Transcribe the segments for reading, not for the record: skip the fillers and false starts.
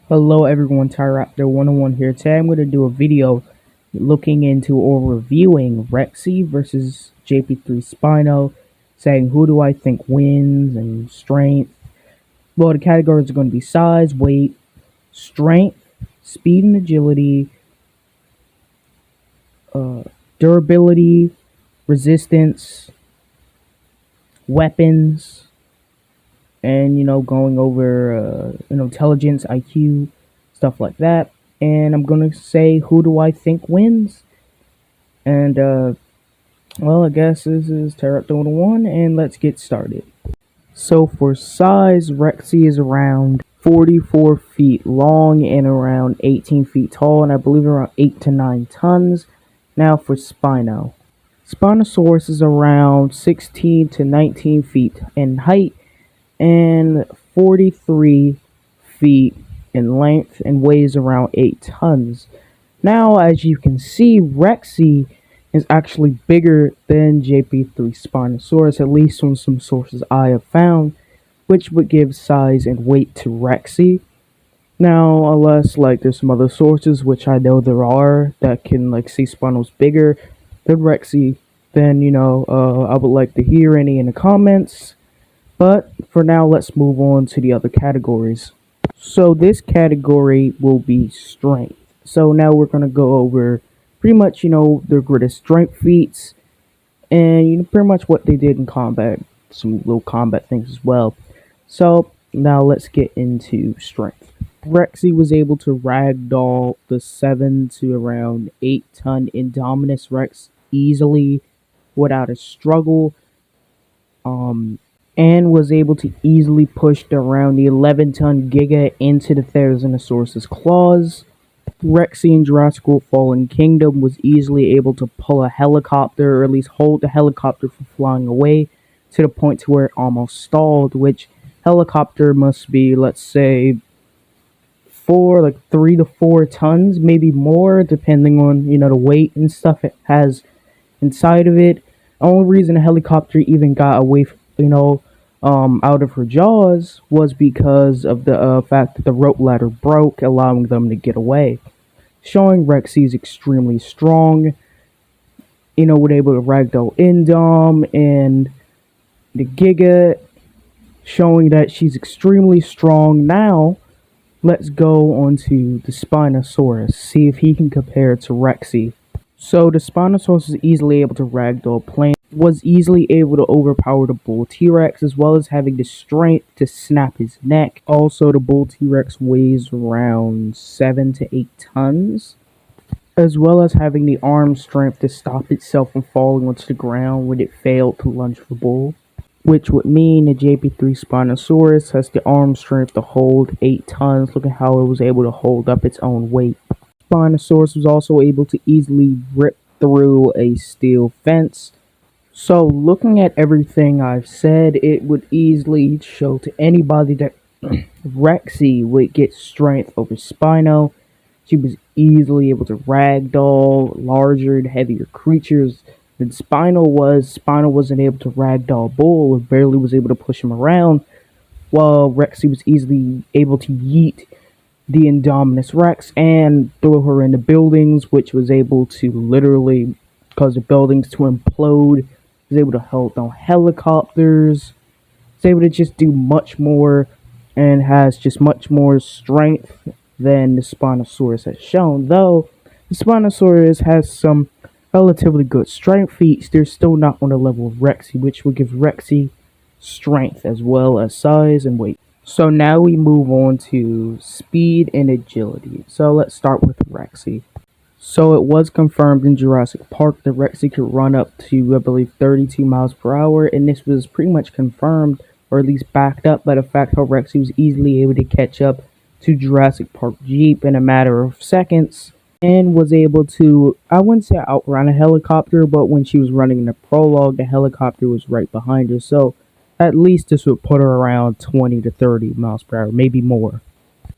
Hello everyone, Tyraptor101 here. Today I'm going to do a video looking into or reviewing Rexy versus jp3 Spino, saying who do I think wins and strength. Well, the categories are going to be size, weight, strength, speed and agility, durability, resistance, weapons, and going over intelligence, IQ, stuff like that. And I'm gonna say who do I think wins. And well, I guess this is Pteranodon 1, and let's get started. So for size, Rexy is around 44 feet long and around 18 feet tall, and I believe around 8 to 9 tons. Now for Spino. Spinosaurus is around 16 to 19 feet in height and 43 feet in length and weighs around 8 tons. Now, as you can see, Rexy is actually bigger than jp3 Spinosaurus, at least on some sources I have found, which would give size and weight to Rexy. Now, unless there's some other sources, which I know there are, that can say Spino's bigger than Rexy, then I would like to hear any in the comments. But for now, let's move on to the other categories. So this category will be strength. So now we're going to go over pretty much, their greatest strength feats and, pretty much what they did in combat. Some little combat things as well. So now let's get into strength. Rexy was able to ragdoll the 7 to around 8 ton Indominus Rex easily without a struggle. And was able to easily push around the 11-ton Giga into the Therizinosaurus's claws. Rexy in Jurassic World Fallen Kingdom was easily able to pull a helicopter, or at least hold the helicopter from flying away, to the point to where it almost stalled, which helicopter must be, let's say, 3 to 4 tons, maybe more, depending on, the weight and stuff it has inside of it. The only reason a helicopter even got away from, out of her jaws was because of the fact that the rope ladder broke, allowing them to get away. Showing Rexy is extremely strong, with able to ragdoll Indom and the Giga, showing that she's extremely strong. Now, let's go on to the Spinosaurus, see if he can compare to Rexy. So the Spinosaurus is easily able to ragdoll planes, was easily able to overpower the bull T-Rex, as well as having the strength to snap his neck. Also, the bull T-Rex weighs around 7 to 8 tons, as well as having the arm strength to stop itself from falling onto the ground when it failed to lunge for the bull, which would mean the jp3 Spinosaurus has the arm strength to hold 8 tons. Look at how it was able to hold up its own weight. Spinosaurus was also able to easily rip through a steel fence. So looking at everything I've said, it would easily show to anybody that Rexy would get strength over Spino. She was easily able to ragdoll larger and heavier creatures than Spino was. Spino wasn't able to ragdoll Bull, or barely was able to push him around, while Rexy was easily able to yeet the Indominus Rex and throw her into buildings, which was able to literally cause the buildings to implode. Was able to hold down helicopters. Was able to just do much more, and has just much more strength than the Spinosaurus has shown. Though the Spinosaurus has some relatively good strength feats, they're still not on the level of Rexy, which will give Rexy strength as well as size and weight. So now we move on to speed and agility. So let's start with Rexy. So it was confirmed in Jurassic Park that Rexy could run up to, I believe, 32 miles per hour, and this was pretty much confirmed, or at least backed up by the fact how Rexy was easily able to catch up to Jurassic Park Jeep in a matter of seconds, and was able to, I wouldn't say outrun a helicopter, but when she was running in the prologue, the helicopter was right behind her, so at least this would put her around 20 to 30 miles per hour, maybe more.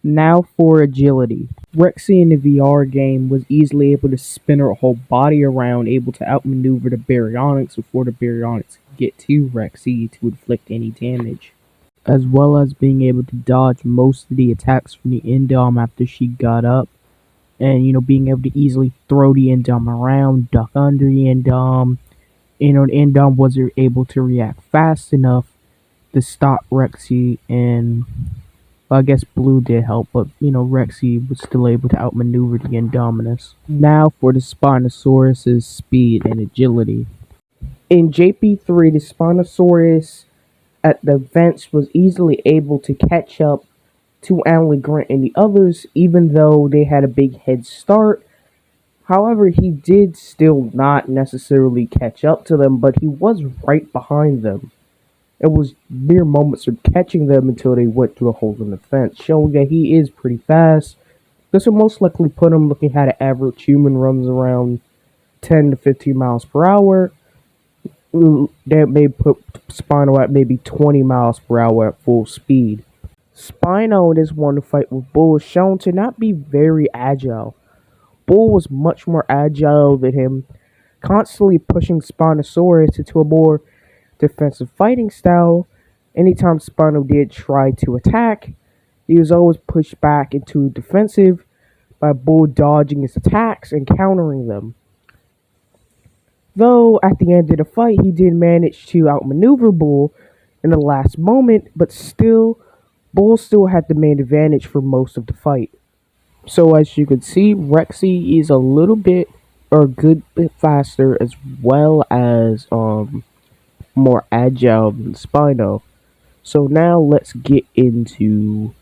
Now for agility. Rexy in the VR game was easily able to spin her whole body around, able to outmaneuver the Baryonyx before the Baryonyx could get to Rexy to inflict any damage. as well as being able to dodge most of the attacks from the Indom after she got up, and being able to easily throw the Indom around, duck under the Indom. The Indom wasn't able to react fast enough to stop Rexy, and well, I guess Blue did help, but Rexy was still able to outmaneuver the Indominus. Now for the Spinosaurus's speed and agility. In JP3, the Spinosaurus at the vents was easily able to catch up to Alan Grant and the others, even though they had a big head start. However, he did still not necessarily catch up to them, but he was right behind them. It was mere moments of catching them until they went through a hole in the fence, showing that he is pretty fast. This will most likely put him looking at an average human runs around 10 to 15 miles per hour. That may put Spino at maybe 20 miles per hour at full speed. Spino in this one fight with Bull was shown to not be very agile. Bull was much more agile than him, constantly pushing Spinosaurus into a more defensive fighting style. Anytime Spino did try to attack, he was always pushed back into defensive by Bull dodging his attacks and countering them. Though at the end of the fight, he did manage to outmaneuver Bull in the last moment, but still, Bull still had the main advantage for most of the fight. So as you can see, Rexy is a little bit or a good bit faster, as well as more agile than Spino. So now let's get into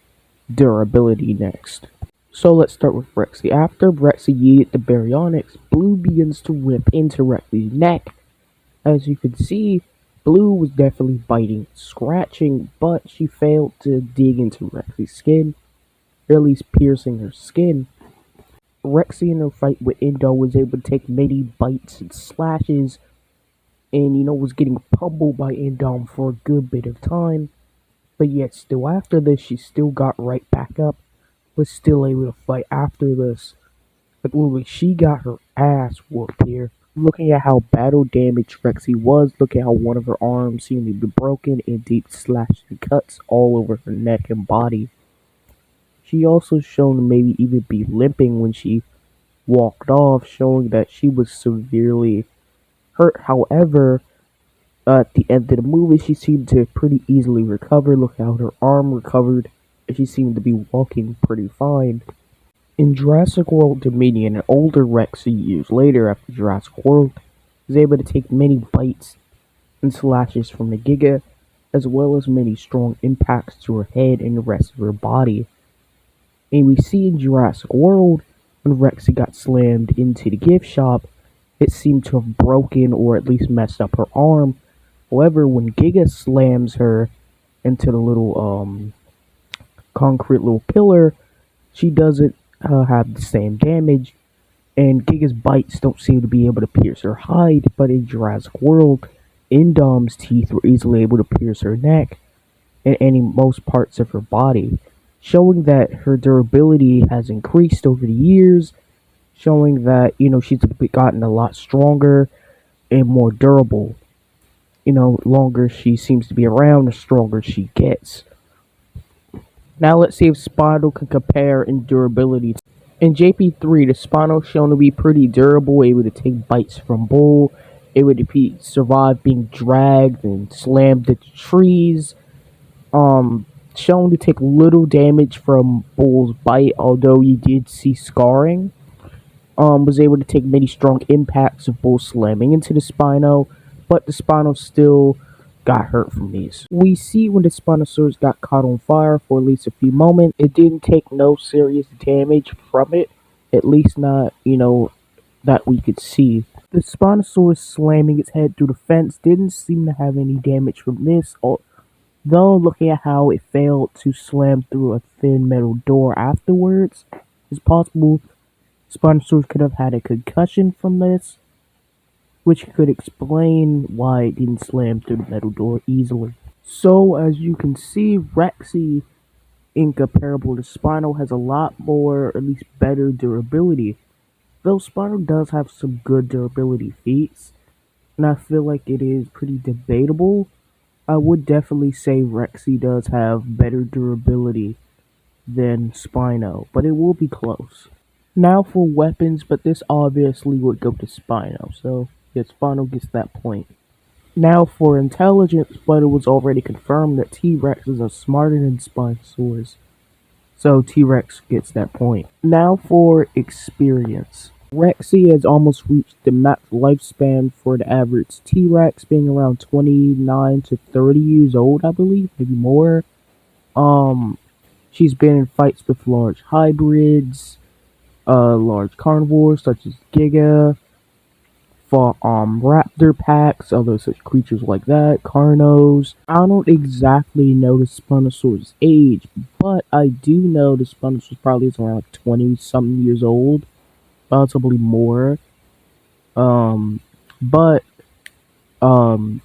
durability next. So let's start with Rexy. After Rexy yeeted the baryonyx, Blue begins to rip into Rexy's neck. As you can see, Blue was definitely biting, scratching, but she failed to dig into Rexy's skin, or at least piercing her skin. Rexy in her fight with Indo was able to take many bites and slashes, and was getting pummeled by Indom for a good bit of time. But yet still after this, she still got right back up, was still able to fight after this. But literally, she got her ass whooped here. Looking at how battle damaged Rexy was, look at how one of her arms seemed to be broken and deep slashes and cuts all over her neck and body. She also shown to maybe even be limping when she walked off, showing that she was severely hurt. However, at the end of the movie, she seemed to pretty easily recover. Look how her arm recovered, and she seemed to be walking pretty fine. In Jurassic World Dominion, an older Rexy years later after Jurassic World was able to take many bites and slashes from the Giga, as well as many strong impacts to her head and the rest of her body. And we see in Jurassic World, when Rexy got slammed into the gift shop, it seemed to have broken or at least messed up her arm. However, when Giga slams her into the little concrete little pillar, she doesn't have the same damage, and Giga's bites don't seem to be able to pierce her hide, but in Jurassic World, Indom's teeth were easily able to pierce her neck and most parts of her body, showing that her durability has increased over the years, showing that, she's gotten a lot stronger and more durable. Longer she seems to be around, the stronger she gets. Now let's see if Spino can compare in durability. In JP3, the Spino shown to be pretty durable, able to take bites from Bull, able to survive being dragged and slammed into trees. Shown to take little damage from Bull's bite, although you did see scarring. Was able to take many strong impacts of Bull slamming into the Spino, but the Spino still got hurt from these. We see when the Spinosaurus got caught on fire for at least a few moments, it didn't take no serious damage from it, at least not, that we could see. The Spinosaurus slamming its head through the fence didn't seem to have any damage from this, though looking at how it failed to slam through a thin metal door afterwards, it's possible Spinosaurus could have had a concussion from this, which could explain why it didn't slam through the metal door easily. So, as you can see, Rexy, incomparable to Spino, has a lot more, or at least better durability. Though Spino does have some good durability feats, and I feel like it is pretty debatable I would definitely say Rexy does have better durability than Spino, but it will be close. Now for weapons, but this obviously would go to Spino, so yeah, Spino gets that point. Now for intelligence, but it was already confirmed that T-Rexes are smarter than Spinosaurus, so T-Rex gets that point. Now for experience. Rexy has almost reached the max lifespan for the average T-Rex, being around 29 to 30 years old, I believe, maybe more. Um, she's been in fights with large hybrids, large carnivores such as Giga, for raptor packs, other such creatures like that, carnos. I don't exactly know the Spinosaurus age, but I do know the Spinosaurus probably is around like 20 something years old, possibly more. Um, but um,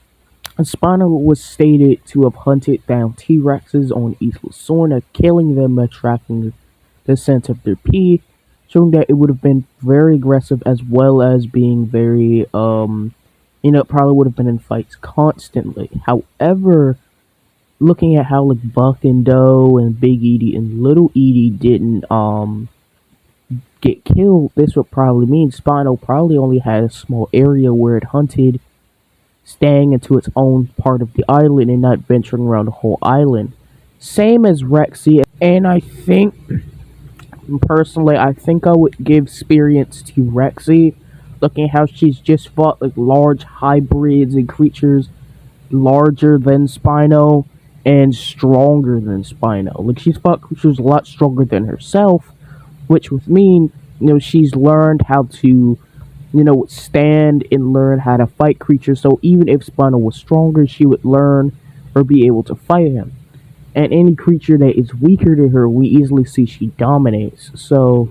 Spino was stated to have hunted down T Rexes on Isla Sorna, killing them by tracking the scent of their pee, showing that it would have been very aggressive as well as being very, it probably would have been in fights constantly. However, looking at how like Buck and Doe and Big Edie and Little Edie didn't get killed, this would probably mean Spino probably only had a small area where it hunted, staying into its own part of the island and not venturing around the whole island. Same as Rexy, and I think personally, I think I would give experience to Rexy, looking at how she's just fought like large hybrids and creatures larger than Spino and stronger than Spino. Like she's fought creatures a lot stronger than herself, which would mean she's learned how to stand and learn how to fight creatures. So even if Spino was stronger, she would learn or be able to fight him. And any creature that is weaker to her, we easily see she dominates. So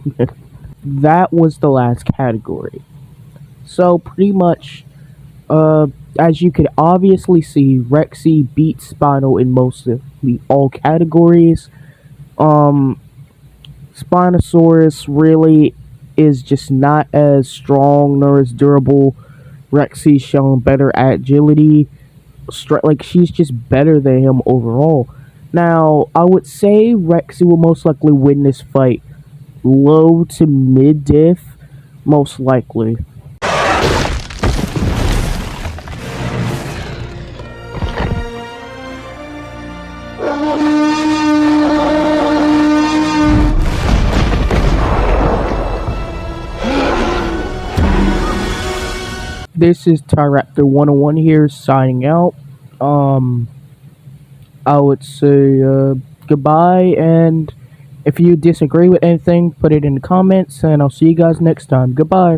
that was the last category. So pretty much, as you could obviously see, Rexy beat Spino in mostly all categories. Spinosaurus really is just not as strong nor as durable. Rexy's shown better agility. Like she's just better than him overall. Now, I would say Rexy will most likely win this fight. Low to mid diff, most likely. This is Tyraptor 101 here, signing out. I would say goodbye, and if you disagree with anything, put it in the comments, and I'll see you guys next time. Goodbye.